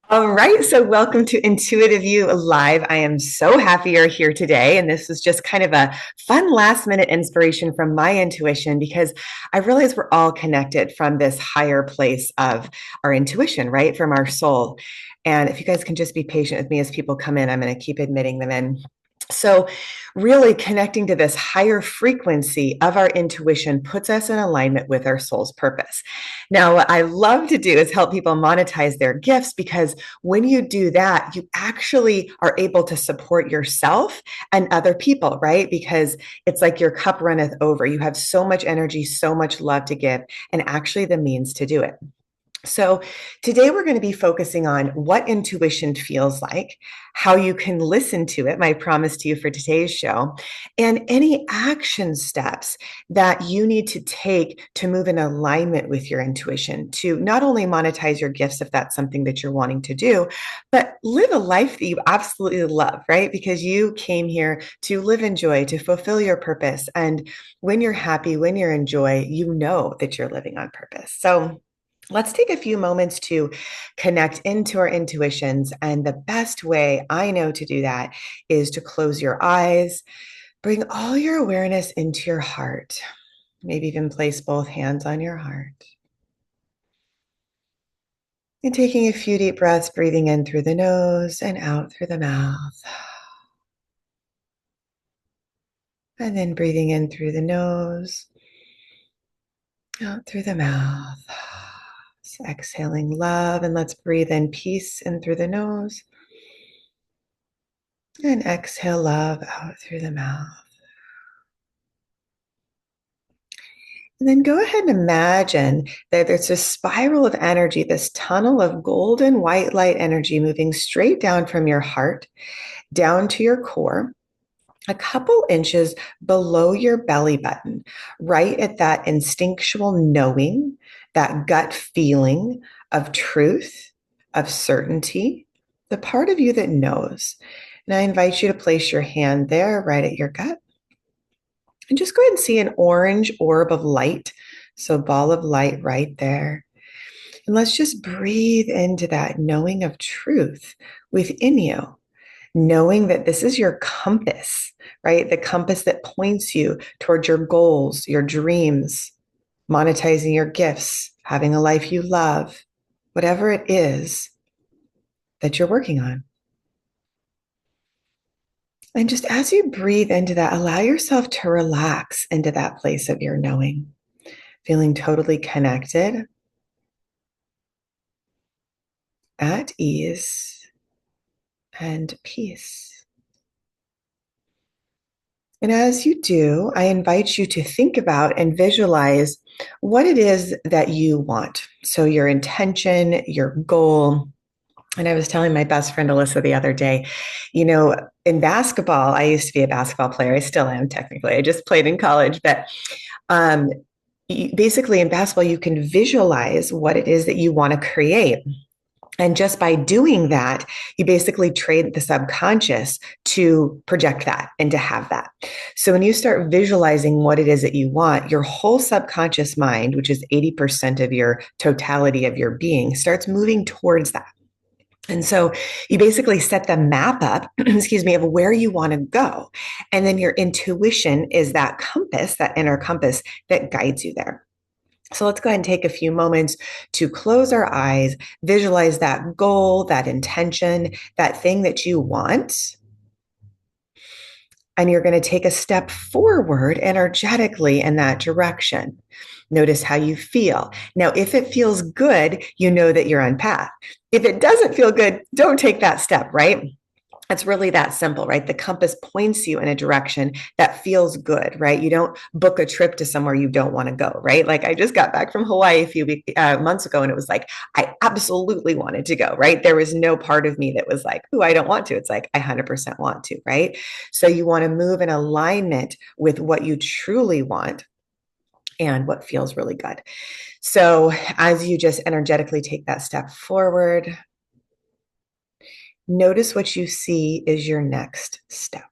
All right, so welcome to Intuitive You Live. I am so happy you're here today. And this was just kind of a fun last minute inspiration from my intuition because I realize we're all connected from this higher place of our intuition, right? From our soul. And if you guys can just be patient with me as people come in, I'm going to keep admitting them in. So, really connecting to this higher frequency of our intuition puts us in alignment with our soul's purpose. Now, what I love to do is help people monetize their gifts because when you do that, you actually are able to support yourself and other people, right? Because it's like your cup runneth over. You have so much energy, so much love to give, and actually the means to do it. So, today we're going to be focusing on what intuition feels like, how you can listen to it, my promise to you for today's show, and any action steps that you need to take to move in alignment with your intuition to not only monetize your gifts if that's something that you're wanting to do, but live a life that you absolutely love, right? Because you came here to live in joy, to fulfill your purpose. And when you're happy, when you're in joy, you know that you're living on purpose. So, let's take a few moments to connect into our intuitions. And the best way I know to do that is to close your eyes, bring all your awareness into your heart, maybe even place both hands on your heart. And taking a few deep breaths, breathing in through the nose and out through the mouth. And then breathing in through the nose, out through the mouth. So exhaling love, and let's breathe in peace in through the nose. And exhale love out through the mouth. And then go ahead and imagine that there's this spiral of energy, this tunnel of golden white light energy moving straight down from your heart, down to your core, a couple inches below your belly button, right at that instinctual knowing, that gut feeling of truth, of certainty, the part of you that knows. And I invite you to place your hand there right at your gut. And just go ahead and see an orange orb of light. So, ball of light right there. And let's just breathe into that knowing of truth within you, knowing that this is your compass, right? The compass that points you towards your goals, your dreams, monetizing your gifts, having a life you love, whatever it is that you're working on. And just as you breathe into that, allow yourself to relax into that place of your knowing, feeling totally connected, at ease, and peace. And as you do, I invite you to think about and visualize what it is that you want. So, your intention, your goal. And I was telling my best friend Alyssa the other day, in basketball, I used to be a basketball player. I still am technically. I just played in college, but um, basically in basketball, you can visualize what it is that you want to create. And just by doing that, you basically train the subconscious to project that and to have that. So when you start visualizing what it is that you want, your whole subconscious mind, which is 80% of your totality of your being, starts moving towards that. And so you basically set the map up, excuse me, of where you want to go. And then your intuition is that compass, that inner compass that guides you there. So let's go ahead and take a few moments to close our eyes, visualize that goal, that intention, that thing that you want. And you're going to take a step forward energetically in that direction. Notice how you feel. Now, if it feels good, you know that you're on path. If it doesn't feel good, don't take that step, right? It's really that simple, right? The compass points you in a direction that feels good, right? You don't book a trip to somewhere you don't want to go, right? Like I just got back from Hawaii a few months ago and it was like, I absolutely wanted to go, right? There was no part of me that was like, oh, I don't want to. It's like, I 100% want to, right? So you want to move in alignment with what you truly want and what feels really good. So as you just energetically take that step forward, notice what you see is your next step.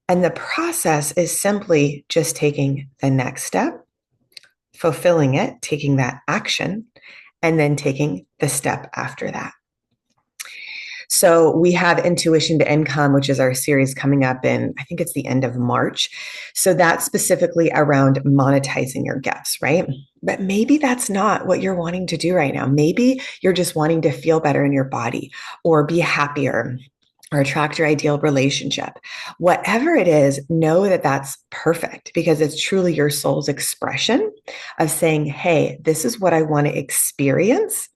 And the process is simply just taking the next step, fulfilling it, taking that action, and then taking the step after that. So we have Intuition to Income, which is our series coming up in, I think it's the end of March. So that's specifically around monetizing your gifts, right? But maybe that's not what you're wanting to do right now. Maybe you're just wanting to feel better in your body or be happier or attract your ideal relationship. Whatever it is, know that that's perfect because it's truly your soul's expression of saying, hey, this is what I want to experience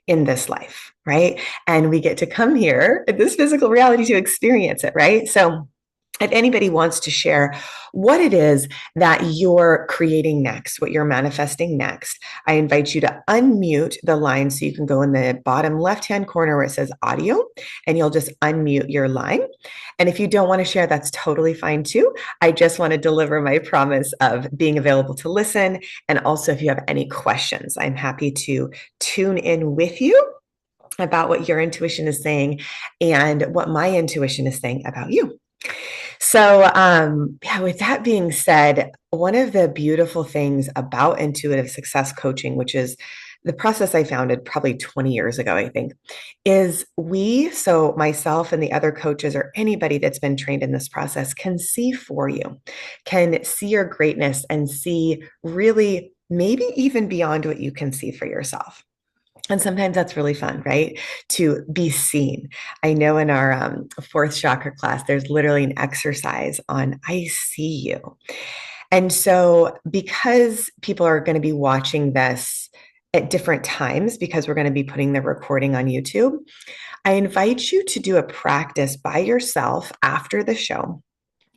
in this life, right? And we get to come here in this physical reality to experience it, right? So if anybody wants to share what it is that you're creating next, what you're manifesting next, I invite you to unmute the line so you can go in the bottom left-hand corner where it says audio, and you'll just unmute your line. And if you don't want to share, that's totally fine too. I just want to deliver my promise of being available to listen. And also, if you have any questions, I'm happy to tune in with you about what your intuition is saying and what my intuition is saying about you. So, yeah, with that being said, one of the beautiful things about intuitive success coaching, which is the process I founded probably 20 years ago, I think, is so myself and the other coaches or anybody that's been trained in this process can see for you, can see your greatness and see really maybe even beyond what you can see for yourself. And sometimes that's really fun, right? To be seen. I know in our fourth chakra class, there's literally an exercise on I see you. And so, because people are going to be watching this at different times, because we're going to be putting the recording on YouTube, I invite you to do a practice by yourself after the show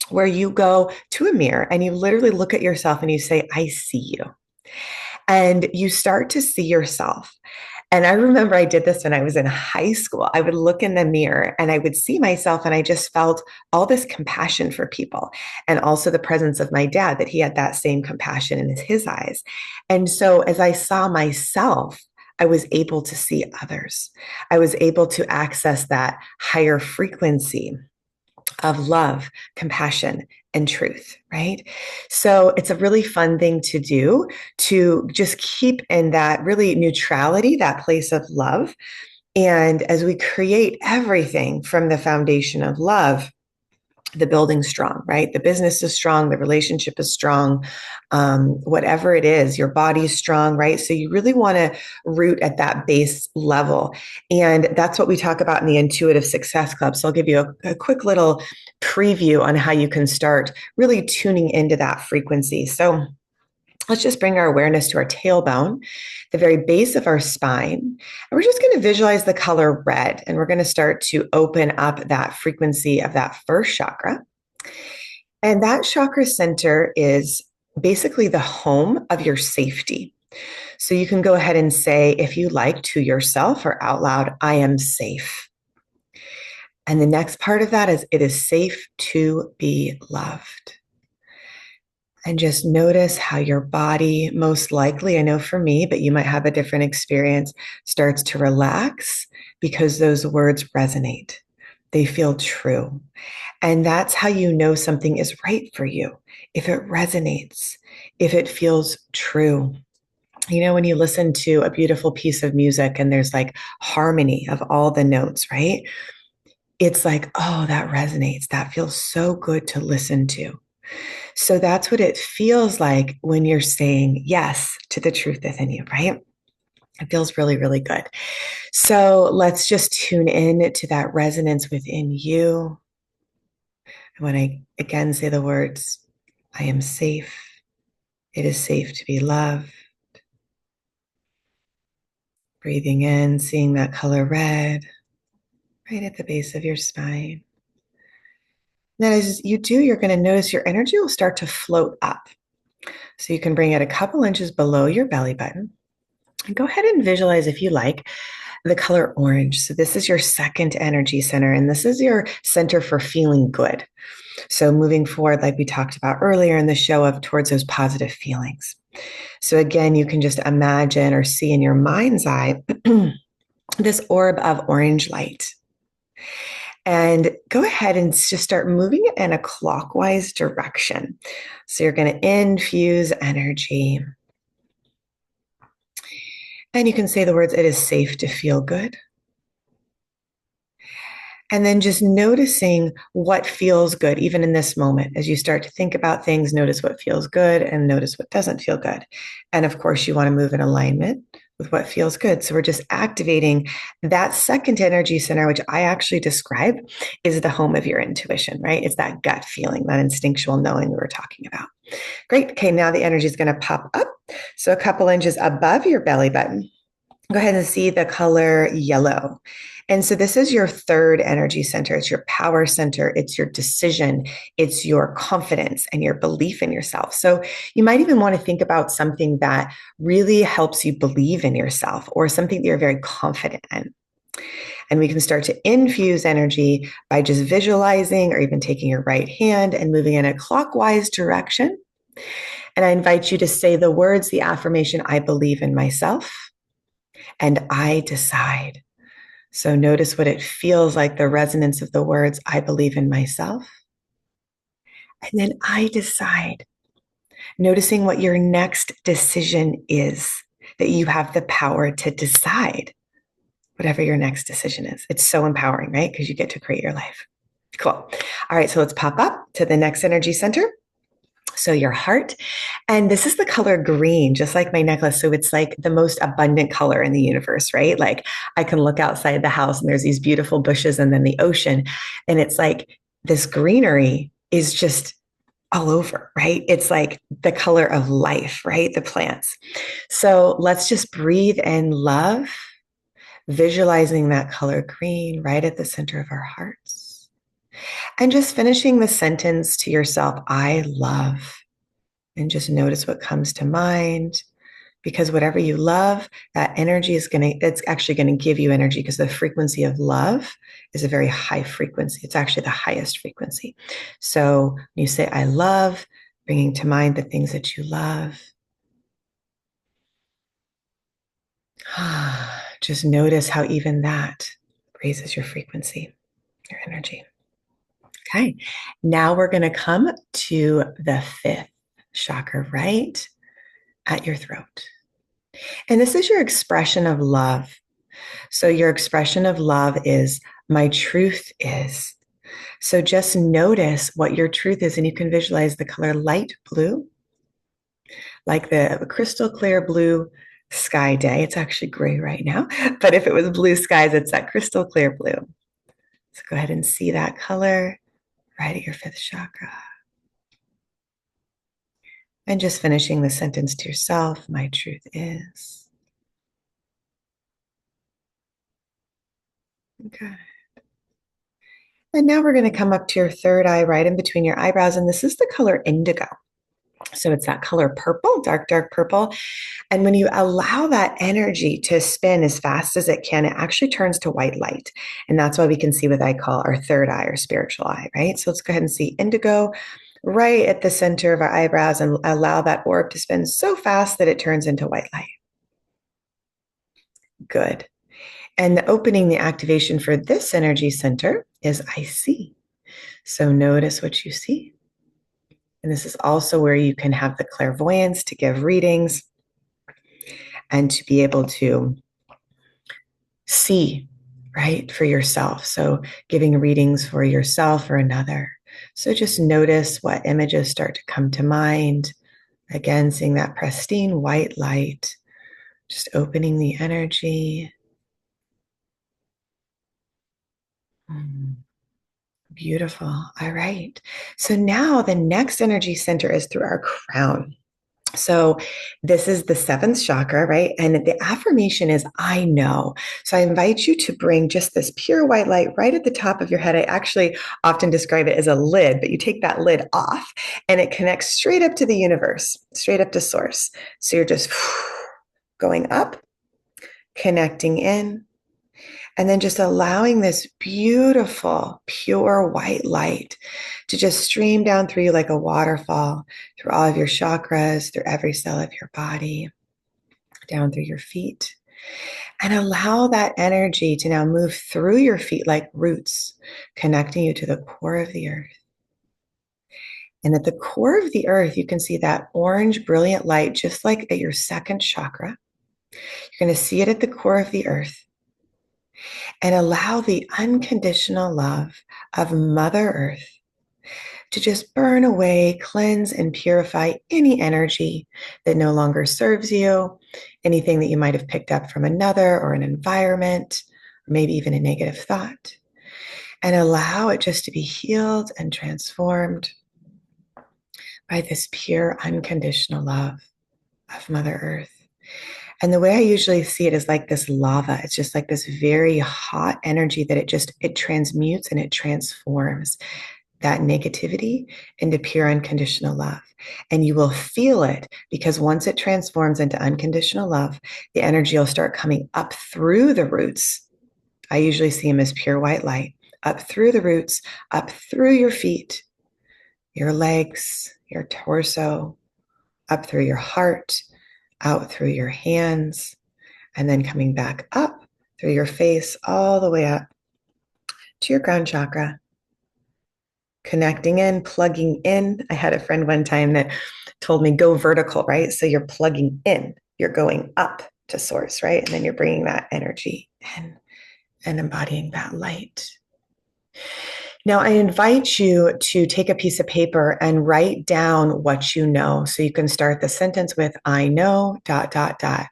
where you go to a mirror and you literally look at yourself and you say, I see you. And you start to see yourself. And I remember I did this when I was in high school. I would look in the mirror and I would see myself, and I just felt all this compassion for people. And also the presence of my dad, that he had that same compassion in his eyes. And so as I saw myself, I was able to see others. I was able to access that higher frequency of love, compassion, and truth, right? So it's a really fun thing to do to just keep in that really neutrality, that place of love. And as we create everything from the foundation of love, the building's strong, right? The business is strong, the relationship is strong, whatever it is, your body's strong, right? So you really want to root at that base level. And that's what we talk about in the Intuitive Success Club. So I'll give you a quick little preview on how you can start really tuning into that frequency. So let's just bring our awareness to our tailbone, the very base of our spine. And we're just going to visualize the color red. And we're going to start to open up that frequency of that first chakra. And that chakra center is basically the home of your safety. So you can go ahead and say, if you like, to yourself or out loud, I am safe. And the next part of that is it is safe to be loved. And just notice how your body, most likely, I know for me, but you might have a different experience, starts to relax because those words resonate. They feel true. And that's how you know something is right for you. If it resonates, if it feels true. You know, when you listen to a beautiful piece of music and there's like harmony of all the notes, right? It's like, oh, that resonates. That feels so good to listen to. So that's what it feels like when you're saying yes to the truth within you, right? It feels really, really good. So let's just tune in to that resonance within you. When I again say the words, I am safe. It is safe to be loved. Breathing in, seeing that color red right at the base of your spine. Then as you do, you're going to notice your energy will start to float up. So you can bring it a couple inches below your belly button. And go ahead and visualize, if you like, the color orange. So this is your second energy center, and this is your center for feeling good. So moving forward, like we talked about earlier in the show, of towards those positive feelings. So again, you can just imagine or see in your mind's eye this orb of orange light. And go ahead and just start moving it in a clockwise direction. So you're going to infuse energy. And you can say the words, it is safe to feel good. And then just noticing what feels good, even in this moment. As you start to think about things, notice what feels good and notice what doesn't feel good. And of course, you want to move in alignment with what feels good. So we're just activating that second energy center, which I actually describe is the home of your intuition, right? It's that gut feeling, that instinctual knowing we were talking about. Great. Okay, now the energy is going to pop up. So a couple inches above your belly button. Go ahead and see the color yellow. And so this is your third energy center. It's your power center. It's your decision. It's your confidence and your belief in yourself. So you might even want to think about something that really helps you believe in yourself or something that you're very confident in. And we can start to infuse energy by just visualizing or even taking your right hand and moving in a clockwise direction. And I invite you to say the words, the affirmation, I believe in myself and I decide. So notice what it feels like, the resonance of the words, I believe in myself. And then I decide, noticing what your next decision is, that you have the power to decide whatever your next decision is. It's so empowering, right? Because you get to create your life. Cool. All right, so let's pop up to the next energy center. So your heart. And this is the color green, just like my necklace. So it's like the most abundant color in the universe, right? Like I can look outside the house and there's these beautiful bushes and then the ocean. And it's like this greenery is just all over, right? It's like the color of life, right? The plants. So let's just breathe in love, visualizing that color green right at the center of our hearts. And just finishing the sentence to yourself, I love. And just notice what comes to mind. Because whatever you love, that energy is it's actually going to give you energy because the frequency of love is a very high frequency. It's actually the highest frequency. So when you say, I love, bringing to mind the things that you love, just notice how even that raises your frequency, your energy. Okay. Now we're going to come to the fifth chakra right at your throat. And this is your expression of love. So your expression of love is my truth is. So just notice what your truth is, and you can visualize the color light blue, like the crystal clear blue sky day. It's actually gray right now, but if it was blue skies, it's that crystal clear blue. So go ahead and see that color right at your fifth chakra. And just finishing the sentence to yourself, my truth is. Okay. And now we're going to come up to your third eye, right in between your eyebrows. And this is the color indigo. So it's that color purple, dark, dark purple. And when you allow that energy to spin as fast as it can, it actually turns to white light. And that's why we can see what I call our third eye or spiritual eye, right? So let's go ahead and see indigo right at the center of our eyebrows and allow that orb to spin so fast that it turns into white light. Good. And the opening, the activation for this energy center is I see. So notice what you see. And this is also where you can have the clairvoyance to give readings and to be able to see, right, for yourself. So giving readings for yourself or another. So just notice what images start to come to mind. Again, seeing that pristine white light, just opening the energy. Beautiful. All right. So now the next energy center is through our crown. So this is the seventh chakra, right? And the affirmation is, I know. So I invite you to bring just this pure white light right at the top of your head. I actually often describe it as a lid, but you take that lid off and it connects straight up to the universe, straight up to source. So you're just going up, connecting in, and then just allowing this beautiful, pure white light to just stream down through you like a waterfall, through all of your chakras, through every cell of your body, down through your feet. And allow that energy to now move through your feet like roots, connecting you to the core of the earth. And at the core of the earth, you can see that orange, brilliant light, just like at your second chakra. You're going to see it at the core of the earth and allow the unconditional love of Mother Earth to just burn away, cleanse, and purify any energy that no longer serves you, anything that you might have picked up from another or an environment, or maybe even a negative thought, and allow it just to be healed and transformed by this pure, unconditional love of Mother Earth. And the way I usually see it is like this lava. It's just like this very hot energy that it transmutes and it transforms that negativity into pure unconditional love. And you will feel it because once it transforms into unconditional love, the energy will start coming up through the roots. I usually see them as pure white light, up through the roots, up through your feet, your legs, your torso, up through your heart, out through your hands, and then coming back up through your face, all the way up to your crown chakra, connecting in, plugging in. I had a friend one time that told me go vertical, right? So you're plugging in, you're going up to source, right? And then you're bringing that energy in and embodying that light. Now, I invite you to take a piece of paper and write down what you know. So you can start the sentence with, I know, dot, dot, dot.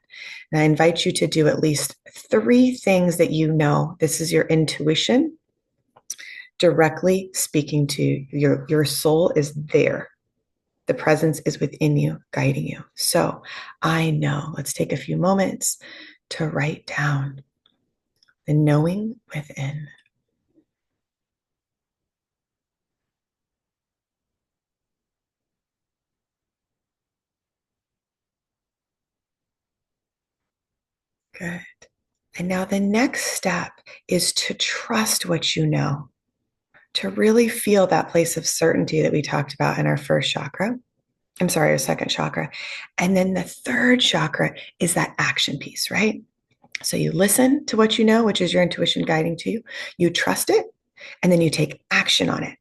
And I invite you to do at least 3 things that you know. This is your intuition directly speaking to you. Your soul is there. The presence is within you, guiding you. So I know. Let's take a few moments to write down the knowing within. Good. And now the next step is to trust what you know, to really feel that place of certainty that we talked about in our first chakra. I'm sorry, our second chakra. And then the third chakra is that action piece, right? So you listen to what you know, which is your intuition guiding to you. You trust it, and then you take action on it.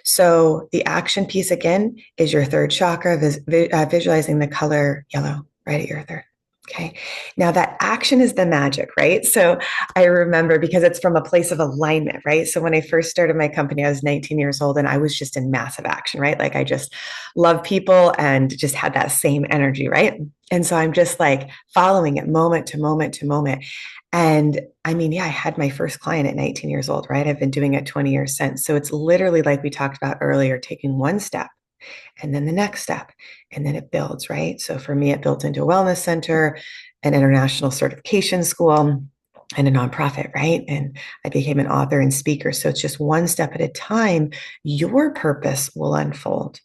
So the action piece again is your third chakra, visualizing the color yellow right at your third. Okay. Now that action is the magic, right? So I remember because it's from a place of alignment, right? So when I first started my company, I was 19 years old and I was just in massive action, right? Like I just love people and just had that same energy, right? And so I'm just like following it moment to moment to moment. And I mean, yeah, I had my first client at 19 years old, right? I've been doing it 20 years since. So it's literally like we talked about earlier, taking one step and then the next step, and then it builds, right? So for me, it built into a wellness center, an international certification school, and a nonprofit, right? And I became an author and speaker. So it's just one step at a time, your purpose will unfold.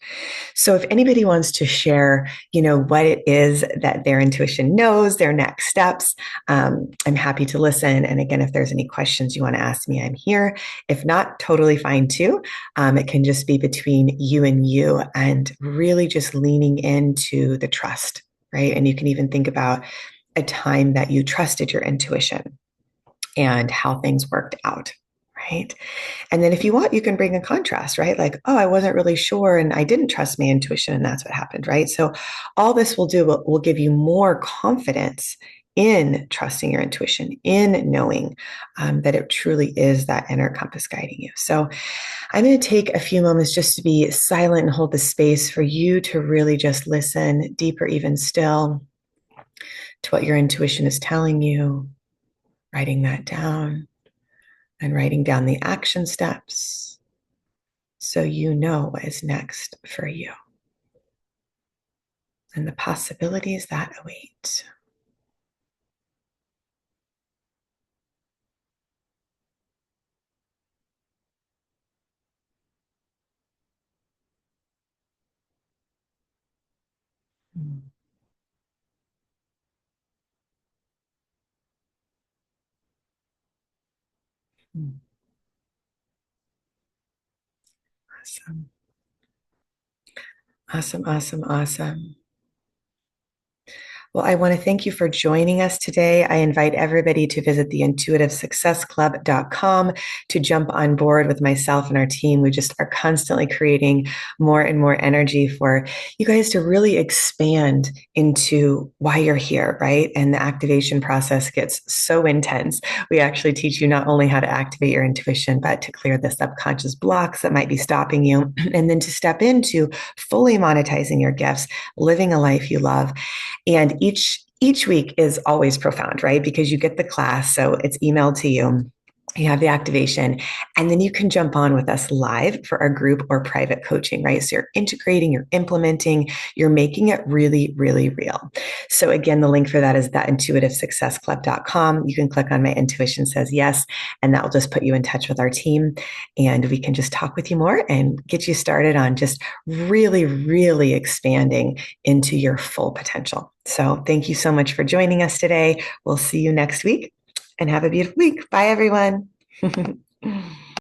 So if anybody wants to share, what it is that their intuition knows, their next steps, I'm happy to listen. And again, if there's any questions you want to ask me, I'm here. If not, totally fine too. It can just be between you and really just leaning into the trust, right? And you can even think about a time that you trusted your intuition and how things worked out, right? And then if you want, you can bring a contrast, right? Like, oh, I wasn't really sure and I didn't trust my intuition and that's what happened, right? So all this will give you more confidence in trusting your intuition, in knowing that it truly is that inner compass guiding you. So I'm going to take a few moments just to be silent and hold the space for you to really just listen deeper, even still, to what your intuition is telling you, writing that down and writing down the action steps so you know what is next for you and the possibilities that await. Mm, mm. Awesome. Awesome, awesome, awesome. Well, I want to thank you for joining us today. I invite everybody to visit the intuitivesuccessclub.com to jump on board with myself and our team. We just are constantly creating more and more energy for you guys to really expand into why you're here, right? And the activation process gets so intense. We actually teach you not only how to activate your intuition, but to clear the subconscious blocks that might be stopping you, and then to step into fully monetizing your gifts, living a life you love. And each week is always profound, right? Because you get the class, so it's emailed to you. You have the activation, and then you can jump on with us live for our group or private coaching, right? So you're integrating, you're implementing, you're making it really, really real. So again, the link for that is thatintuitivesuccessclub.com. You can click on my intuition says yes, and that will just put you in touch with our team. And we can just talk with you more and get you started on just really, really expanding into your full potential. So thank you so much for joining us today. We'll see you next week and have a beautiful week. Bye, everyone.